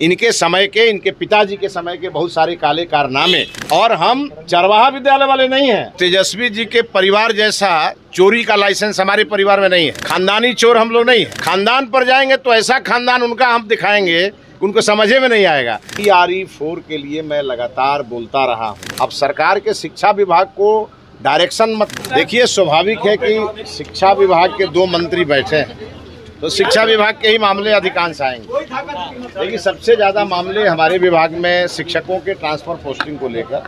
इनके समय के, इनके पिताजी के समय के बहुत सारे काले कारनामे। और हम चरवाहा विद्यालय वाले नहीं हैं। तेजस्वी जी के परिवार जैसा चोरी का लाइसेंस हमारे परिवार में नहीं है। खानदानी चोर हम लोग नहीं है। खानदान पर जाएंगे तो ऐसा खानदान उनका हम दिखाएंगे, उनको समझे में नहीं आएगा। TRE-4 के लिए मैं लगातार बोलता रहा हूँ। अब सरकार के शिक्षा विभाग को डायरेक्शन मत देखिए। स्वाभाविक है कि शिक्षा विभाग के 2 मंत्री बैठे हैं तो शिक्षा विभाग के ही मामले अधिकांश आएंगे, लेकिन सबसे ज़्यादा मामले हमारे विभाग में शिक्षकों के ट्रांसफ़र पोस्टिंग को लेकर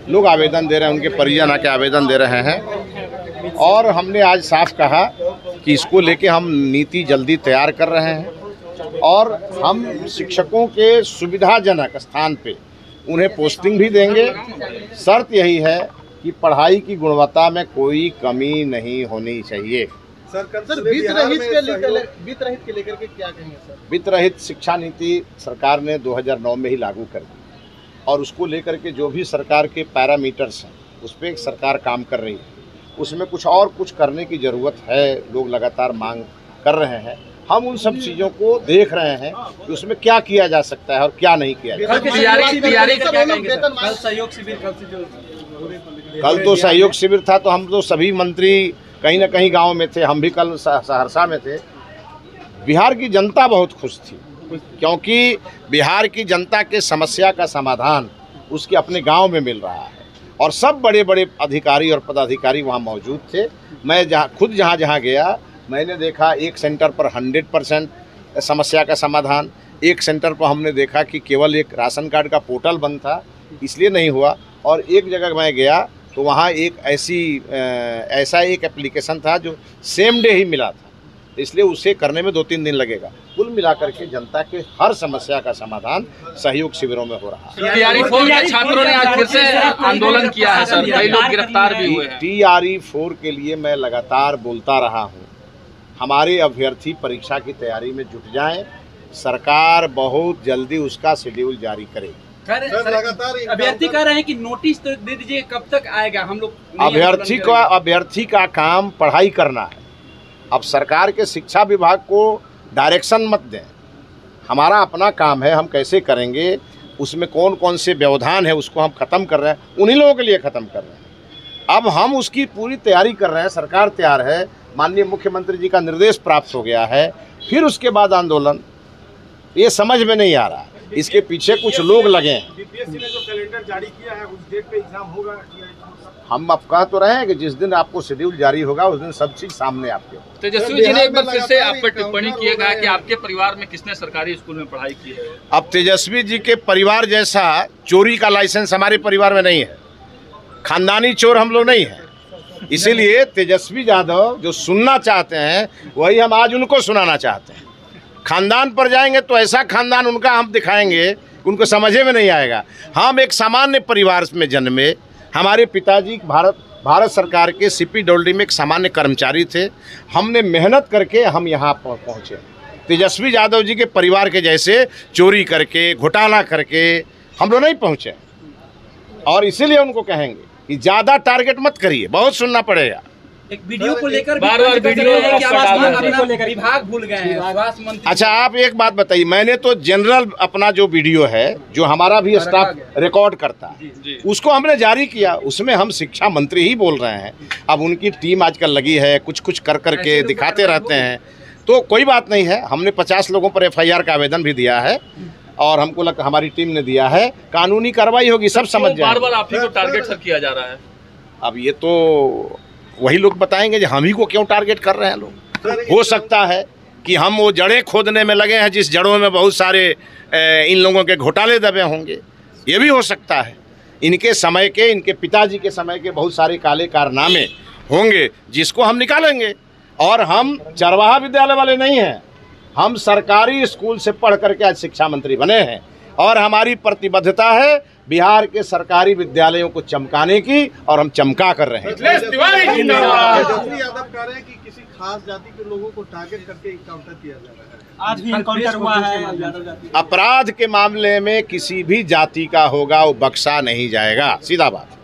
लोग आवेदन दे रहे हैं, उनके परिजन आके आवेदन दे रहे हैं। और हमने आज साफ कहा कि इसको लेके हम नीति जल्दी तैयार कर रहे हैं और हम शिक्षकों के सुविधाजनक स्थान पे उन्हें पोस्टिंग भी देंगे। शर्त यही है कि पढ़ाई की गुणवत्ता में कोई कमी नहीं होनी चाहिए। सर वित्त रहित के लेकर के क्या कहेंगे सर? वित्त रहित शिक्षा नीति सरकार ने 2009 में ही लागू कर दी और उसको लेकर के जो भी सरकार के पैरामीटर्स हैं उस पर सरकार काम कर रही है। उसमें कुछ करने की ज़रूरत है, लोग लगातार मांग कर रहे हैं। हम उन सब चीज़ों को देख रहे हैं कि उसमें क्या किया जा सकता है और क्या नहीं किया जा सकता। कल तो सहयोग शिविर था, तो हम तो सभी मंत्री कहीं ना कहीं गांव में थे। हम भी कल सहरसा में थे। बिहार की जनता बहुत खुश थी क्योंकि बिहार की जनता के समस्या का समाधान उसके अपने गांव में मिल रहा है और सब बड़े बड़े अधिकारी और पदाधिकारी वहां मौजूद थे। मैं खुद जहां गया मैंने देखा एक सेंटर पर 100% समस्या का समाधान। एक सेंटर पर हमने देखा कि केवल एक राशन कार्ड का पोर्टल बंद था इसलिए नहीं हुआ। और एक जगह मैं गया तो वहाँ एक ऐसा एक एप्लीकेशन था जो सेम डे ही मिला था, इसलिए उसे करने में 2-3 दिन लगेगा। कुल मिलाकर के जनता के हर समस्या का समाधान सहयोग शिविरों में हो रहा है। TRE-4 छात्रों ने आज फिर से आंदोलन किया है सर, कई लोग गिरफ्तार भी हुए हैं। TRE-4 के लिए मैं लगातार बोलता रहा हूँ। हमारे अभ्यर्थी परीक्षा की तैयारी में जुट जाएं। सरकार बहुत जल्दी उसका शेड्यूल जारी करेगी। अभ्यर्थी कह रहे हैं कि नोटिस तो दे दीजिए, कब तक आएगा? हम लोग अभ्यर्थी का काम पढ़ाई करना है। अब सरकार के शिक्षा विभाग को डायरेक्शन मत दें। हमारा अपना काम है, हम कैसे करेंगे, उसमें कौन कौन से व्यवधान है उसको हम ख़त्म कर रहे हैं, उन्हीं लोगों के लिए ख़त्म कर रहे हैं। अब हम उसकी पूरी तैयारी कर रहे हैं। सरकार तैयार है, माननीय मुख्यमंत्री जी का निर्देश प्राप्त हो गया है। फिर उसके बाद आंदोलन, ये समझ में नहीं आ रहा। इसके पीछे कुछ लोग लगे हैं। बीपीएससी ने जो कैलेंडर जारी किया है उस डेट पे एग्जाम होगा? हम अब कह तो रहे हैं कि जिस दिन आपको शेड्यूल जारी होगा उस दिन सब चीज सामने आपके। तेजस्वी जी ने एक बार फिर से आप पर टिप्पणी की है कि आपके परिवार में किसने सरकारी स्कूल में पढ़ाई की है। अब तेजस्वी जी के परिवार जैसा चोरी का लाइसेंस हमारे परिवार में नहीं है। खानदानी चोर हम लोग नहीं है। इसीलिए तेजस्वी यादव जो सुनना चाहते हैं वही हम आज उनको सुनाना चाहते हैं। खानदान पर जाएंगे तो ऐसा खानदान उनका हम दिखाएंगे, उनको समझे में नहीं आएगा। हम एक सामान्य परिवार में जन्मे। हमारे पिताजी भारत सरकार के CPWD में एक सामान्य कर्मचारी थे। हमने मेहनत करके हम यहाँ पहुँचे। तेजस्वी यादव जी के परिवार के जैसे चोरी करके, घोटाला करके हम लोग नहीं पहुँचे। और इसीलिए उनको कहेंगे कि ज़्यादा टारगेट मत करिए, बहुत सुनना पड़ेगा। एक वीडियो को लेकर बार-बार वीडियो विभाग भूल गए हैं, स्वास्थ्य मंत्री। अच्छा, आप एक बात बताइए, मैंने तो जनरल अपना जो वीडियो है जो हमारा भी स्टाफ रिकॉर्ड करता है उसको हमने जारी किया। उसमें हम शिक्षा मंत्री ही बोल रहे हैं। अब उनकी टीम आजकल लगी है, कुछ कर करके दिखाते रहते हैं, तो कोई बात नहीं है। हमने 50 लोगों पर FIR का आवेदन भी दिया है और हमको लगता हमारी टीम ने दिया है। कानूनी कार्रवाई होगी, सब समझ जाए। बार-बार आप ही को टारगेट सर किया जा रहा है। अब ये तो वही लोग बताएंगे कि हम ही को क्यों टारगेट कर रहे हैं लोग। हो सकता है कि हम वो जड़ें खोदने में लगे हैं जिस जड़ों में बहुत सारे इन लोगों के घोटाले दबे होंगे। ये भी हो सकता है। इनके समय के, इनके पिताजी के समय के बहुत सारे काले कारनामे होंगे जिसको हम निकालेंगे। और हम चरवाहा विद्यालय वाले नहीं हैं। हम सरकारी स्कूल से पढ़ करके आज शिक्षा मंत्री बने हैं और हमारी प्रतिबद्धता है बिहार के सरकारी विद्यालयों को चमकाने की, और हम चमका कर रहे हैं। तेजस्वी यादव कह रहे हैं कि किसी खास जाति के लोगों को टारगेट करके इनकाउंटर किया जा रहा है। आज भी इनकाउंटर हुआ है। अपराध के मामले में किसी भी जाति का होगा वो बख्शा नहीं जाएगा, सीधा बात।